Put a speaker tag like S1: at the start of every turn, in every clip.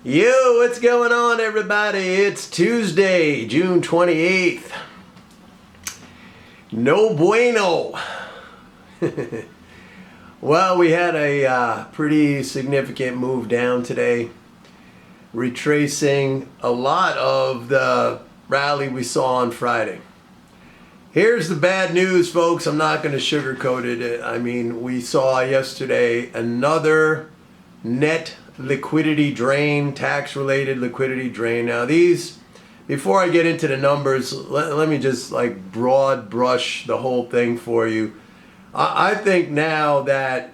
S1: Yo, what's going on, everybody? It's Tuesday, June 28th. No bueno. Well, we had a pretty significant move down today, retracing a lot of the rally we saw on Friday. Here's the bad news, folks. I'm not going to sugarcoat it. I mean, we saw yesterday another net liquidity drain, tax-related liquidity drain. Now these, before I get into the numbers, let me just like broad brush the whole thing for you. I think now that,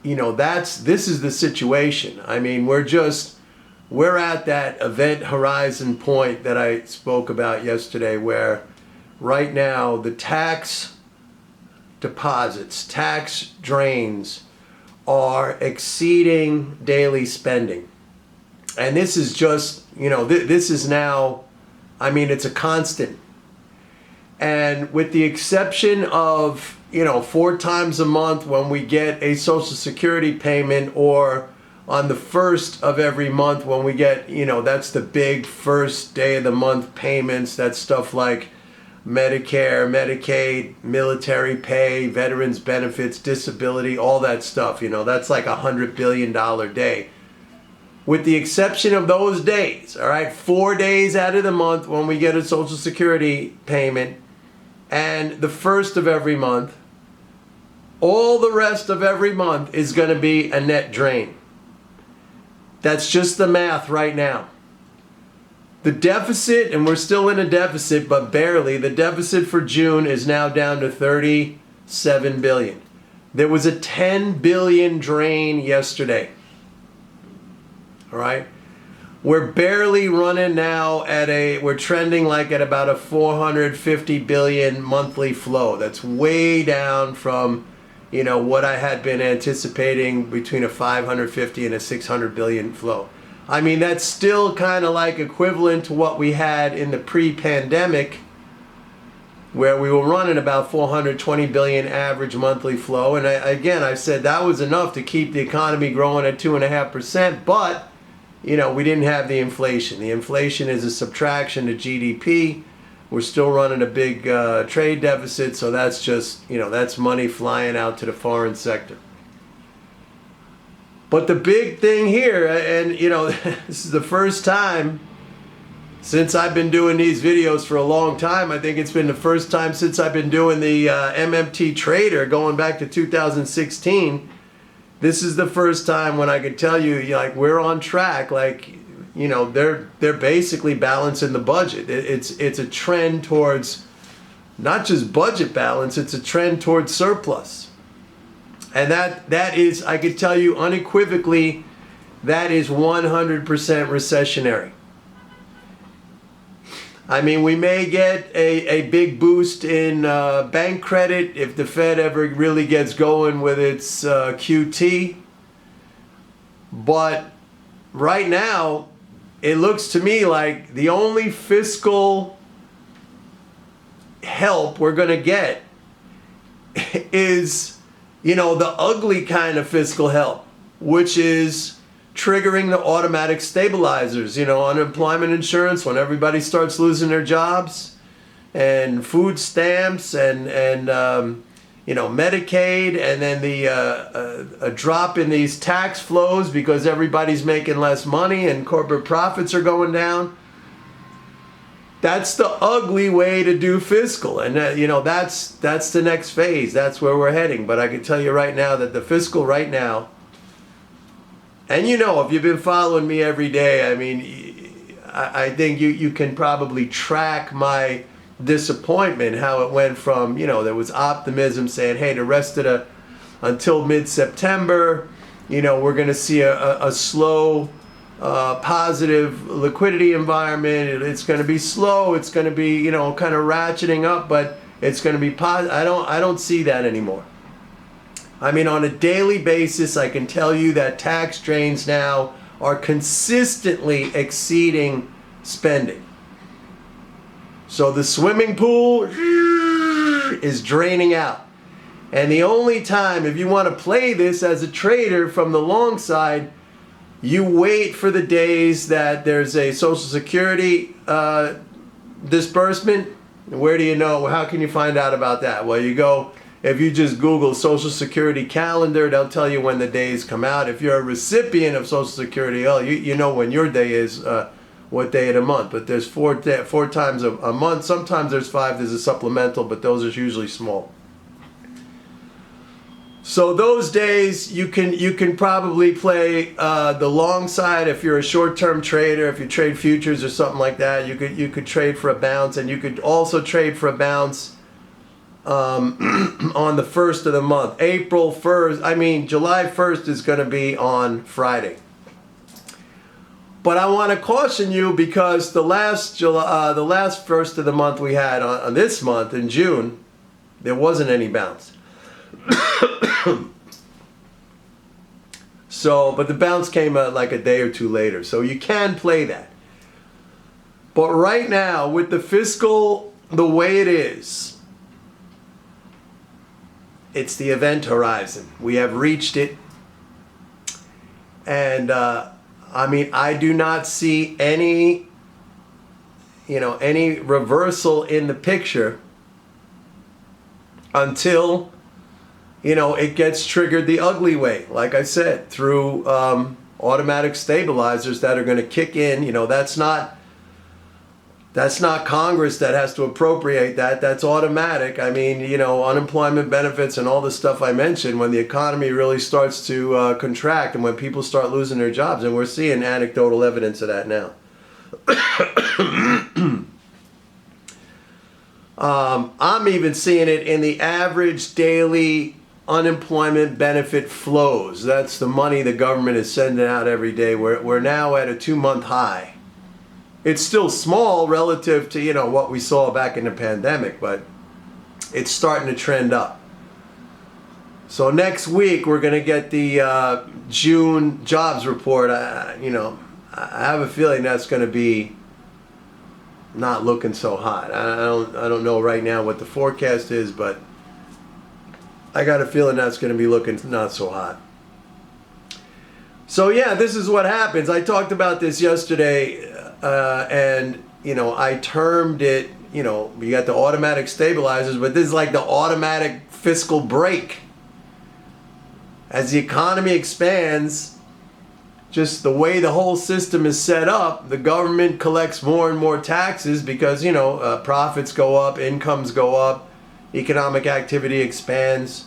S1: you know, this is the situation. I mean, we're at that event horizon point that I spoke about yesterday, where right now the tax deposits, tax drains are exceeding daily spending. And this is just, you know, this is now, I mean, it's a constant. And with the exception of, you know, 4 times a month when we get a Social Security payment, or on the first of every month when we get, you know, that's the big first day of the month payments. That's stuff like Medicare, Medicaid, military pay, veterans benefits, disability, all that stuff. You know, that's like $100 billion day. With the exception of those days, all right, 4 days out of the month when we get a Social Security payment, and the first of every month, all the rest of every month is going to be a net drain. That's just the math right now. The deficit, and we're still in a deficit, but barely, the deficit for June is now down to 37 billion. There was a 10 billion drain yesterday. All right? We're barely running now we're trending like at about a 450 billion monthly flow. That's way down from, you know, what I had been anticipating, between a 550 and a 600 billion flow. I mean, that's still kind of like equivalent to what we had in the pre-pandemic, where we were running about 420 billion average monthly flow. And I said that was enough to keep the economy growing at 2.5%, but, you know, we didn't have the inflation. The inflation is a subtraction to GDP. We're still running a big trade deficit, so that's just, you know, that's money flying out to the foreign sector. But the big thing here, and you know, this is the first time since I've been doing these videos for a long time. I think it's been the first time since I've been doing the MMT Trader, going back to 2016. This is the first time when I could tell you, like, we're on track. Like, you know, they're basically balancing the budget. It's a trend towards not just budget balance, it's a trend towards surplus. And that is, I could tell you unequivocally, that is 100% recessionary. I mean, we may get a big boost in bank credit if the Fed ever really gets going with its QT. But right now, it looks to me like the only fiscal help we're going to get is, you know, the ugly kind of fiscal help, which is triggering the automatic stabilizers, you know, unemployment insurance when everybody starts losing their jobs, and food stamps, and you know, Medicaid, and then a drop in these tax flows because everybody's making less money and corporate profits are going down. That's the ugly way to do fiscal, and you know, that's the next phase. That's where we're heading. But I can tell you right now that the fiscal right now, and you know, if you've been following me every day, I mean, I think you can probably track my disappointment, how it went from, you know, there was optimism saying, hey, the rest of until mid-September, you know, we're going to see a slow positive liquidity environment. It's going to be slow. It's going to be, you know, kind of ratcheting up, but it's going to be positive. I don't see that anymore. I mean, on a daily basis, I can tell you that tax drains now are consistently exceeding spending. So the swimming pool is draining out. And the only time, if you want to play this as a trader from the long side, You wait for the days that there's a Social Security disbursement. Where do you know? How can you find out about that? Well, you go, if you just Google Social Security calendar, they'll tell you when the days come out. If you're a recipient of Social Security, oh, you know when your day is, what day of the month. But there's four times a month. Sometimes there's 5. There's a supplemental, but those are usually small. So those days you can probably play the long side if you're a short-term trader. If you trade futures or something like that, you could trade for a bounce, and you could also trade for a bounce on the first of the month. April 1st, July 1st is going to be on Friday. But I want to caution you because the last first of the month we had on this month in June, there wasn't any bounce. So, but the bounce came like a day or two later. So you can play that. But right now, with the fiscal the way it is, it's the event horizon. We have reached it. And, I do not see any reversal in the picture until it gets triggered the ugly way, like I said, through automatic stabilizers that are going to kick in. That's not Congress that has to appropriate that. That's automatic. Unemployment benefits and all the stuff I mentioned, when the economy really starts to contract and when people start losing their jobs, and we're seeing anecdotal evidence of that now. I'm even seeing it in the average daily unemployment benefit flows. That's the money the government is sending out every day. We're now at a 2-month high. It's still small relative to what we saw back in the pandemic, but it's starting to trend up. So next week we're going to get the June jobs report. I have a feeling that's going to be not looking so hot. I don't know right now what the forecast is, but I got a feeling that's going to be looking not so hot. So yeah, this is what happens. I talked about this yesterday, and I termed it, you got the automatic stabilizers, but this is like the automatic fiscal brake. As the economy expands, just the way the whole system is set up, the government collects more and more taxes because, profits go up, incomes go up, economic activity expands,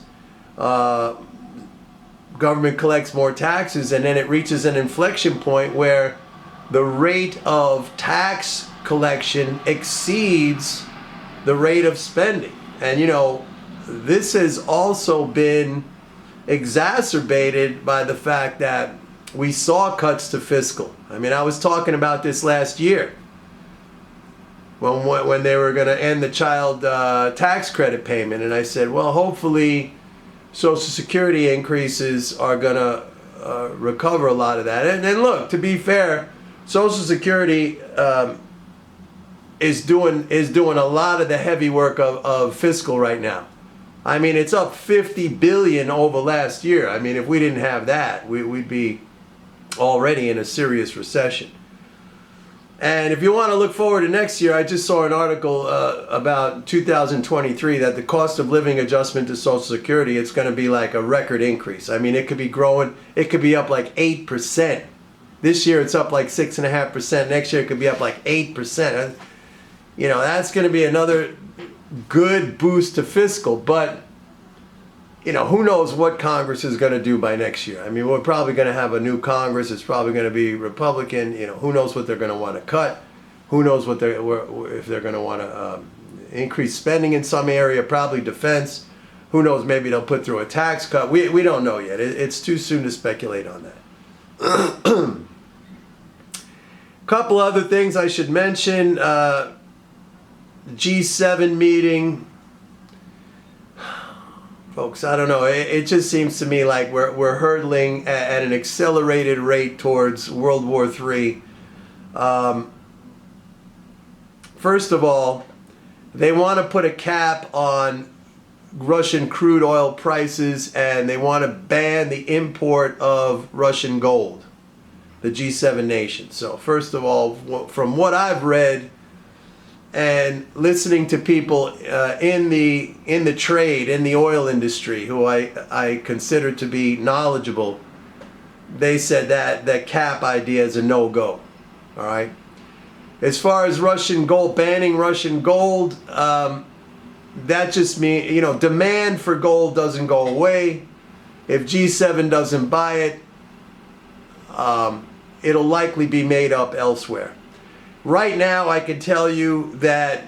S1: government collects more taxes, and then it reaches an inflection point where the rate of tax collection exceeds the rate of spending. And this has also been exacerbated by the fact that we saw cuts to fiscal. I was talking about this last year when they were going to end the child tax credit payment, and I said, well, hopefully Social Security increases are going to recover a lot of that. And look, to be fair, Social Security is doing a lot of the heavy work of fiscal right now. It's up $50 billion over last year. If we didn't have that, we'd be already in a serious recession. And if you want to look forward to next year, I just saw an article about 2023 that the cost of living adjustment to Social Security, it's going to be like a record increase. It could be growing, it could be up like 8%. This year it's up like 6.5%. Next year it could be up like 8%. That's going to be another good boost to fiscal, but who knows what Congress is going to do by next year. We're probably going to have a new Congress. It's probably going to be Republican. Who knows what they're going to want to cut. Who knows if they're going to want to increase spending in some area, probably defense. Who knows, maybe they'll put through a tax cut. We don't know yet. It's too soon to speculate on that. Couple other things I should mention. G7 meeting. Folks, I don't know. It just seems to me like we're hurtling at an accelerated rate towards World War III. First of all, they want to put a cap on Russian crude oil prices, and they want to ban the import of Russian gold. the G7 nations. So first of all, from what I've read and listening to people in the trade, in the oil industry, who I consider to be knowledgeable, they said that cap idea is a no-go. All right. As far as Russian gold, banning Russian gold, that just means, demand for gold doesn't go away. If G7 doesn't buy it, it'll likely be made up elsewhere. Right now, I can tell you that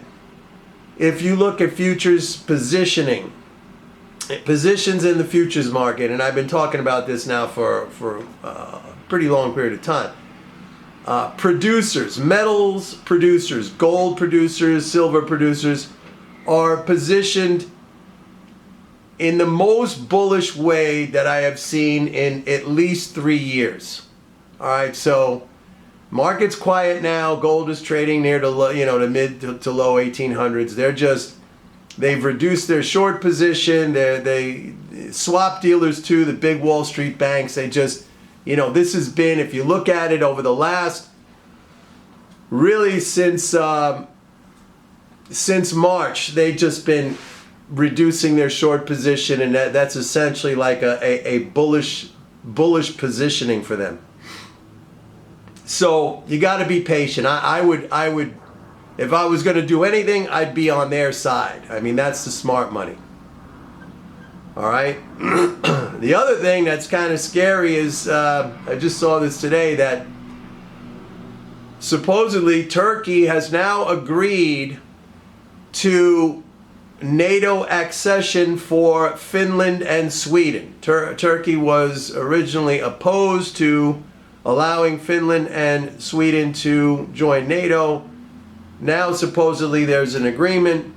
S1: if you look at futures positions in the futures market, and I've been talking about this now for a pretty long period of time, producers, metals producers, gold producers, silver producers are positioned in the most bullish way that I have seen in at least 3 years. All right, so market's quiet now. Gold is trading near the mid to low 1800s. They've reduced their short position. They swap dealers too, the big Wall Street banks. They just, this has been, if you look at it over the last, really since March, they've just been reducing their short position, and that's essentially like a bullish positioning for them. So you got to be patient. I would, if I was going to do anything, I'd be on their side. I mean, that's the smart money. All right. The other thing that's kind of scary is I just saw this today that supposedly Turkey has now agreed to NATO accession for Finland and Sweden. Turkey was originally opposed to allowing Finland and Sweden to join NATO. Now supposedly there's an agreement,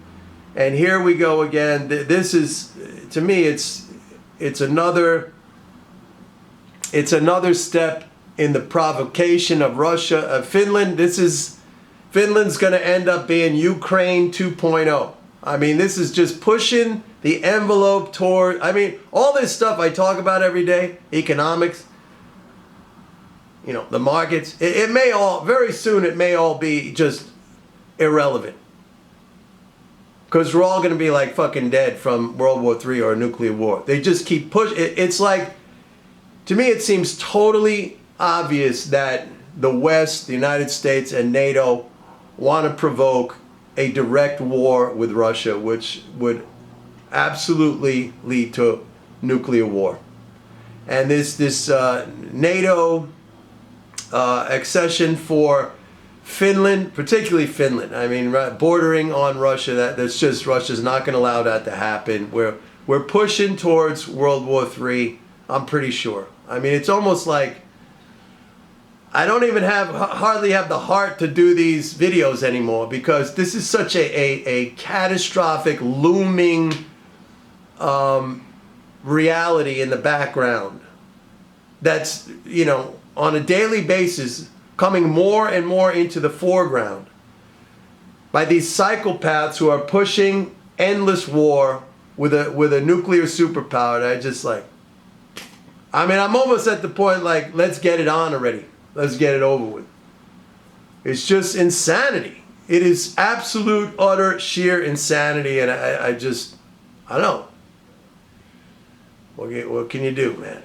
S1: and here we go again. This is, to me, it's another step in the provocation of Russia, Finland. Finland's going to end up being Ukraine 2.0. I mean, this is just pushing the envelope toward, all this stuff I talk about every day, economics, the markets, it may all, very soon it may all be just irrelevant. Because we're all going to be like fucking dead from World War III or a nuclear war. They just keep pushing. It's like, to me, it seems totally obvious that the West, the United States, and NATO want to provoke a direct war with Russia, which would absolutely lead to nuclear war. And this NATO accession for Finland, particularly Finland, bordering on Russia, that's just, Russia's not going to allow that to happen. We're pushing towards World War III, I'm pretty sure. It's almost like I don't even hardly have the heart to do these videos anymore, because this is such a catastrophic, looming reality in the background that's, on a daily basis coming more and more into the foreground by these psychopaths who are pushing endless war with a nuclear superpower. I'm almost at the point like, let's get it on already. Let's get it over with. It's just insanity. It is absolute, utter, sheer insanity, and I don't know. What can you do, man?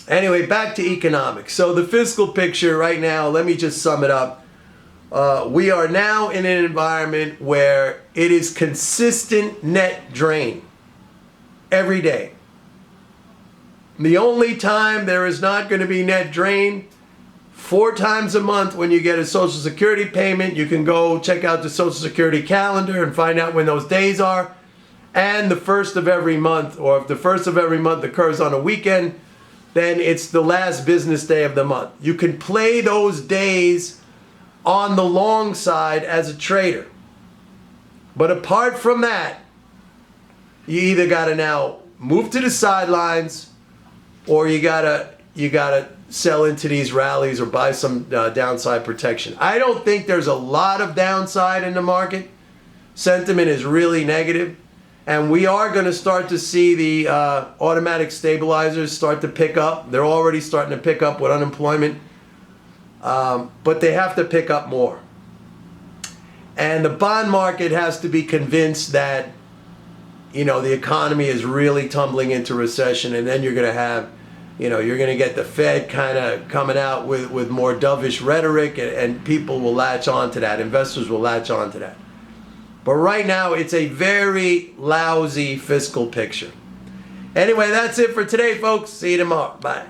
S1: Anyway, back to economics. So the fiscal picture right now, let me just sum it up. We are now in an environment where it is consistent net drain every day. The only time there is not going to be net drain, 4 times a month when you get a Social Security payment. You can go check out the Social Security calendar and find out when those days are. And the first of every month, or if the first of every month occurs on a weekend, then it's the last business day of the month. You can play those days on the long side as a trader. But apart from that, you either got to now move to the sidelines, or you gotta sell into these rallies or buy some downside protection. I don't think there's a lot of downside in the market. Sentiment is really negative. And we are going to start to see the automatic stabilizers start to pick up. They're already starting to pick up with unemployment, but they have to pick up more. And the bond market has to be convinced that, you know, the economy is really tumbling into recession, and then you're going to have, you know, you're going to get the Fed kind of coming out with more dovish rhetoric, and people will latch on to that. Investors will latch on to that. But right now, it's a very lousy fiscal picture. Anyway, that's it for today, folks. See you tomorrow. Bye.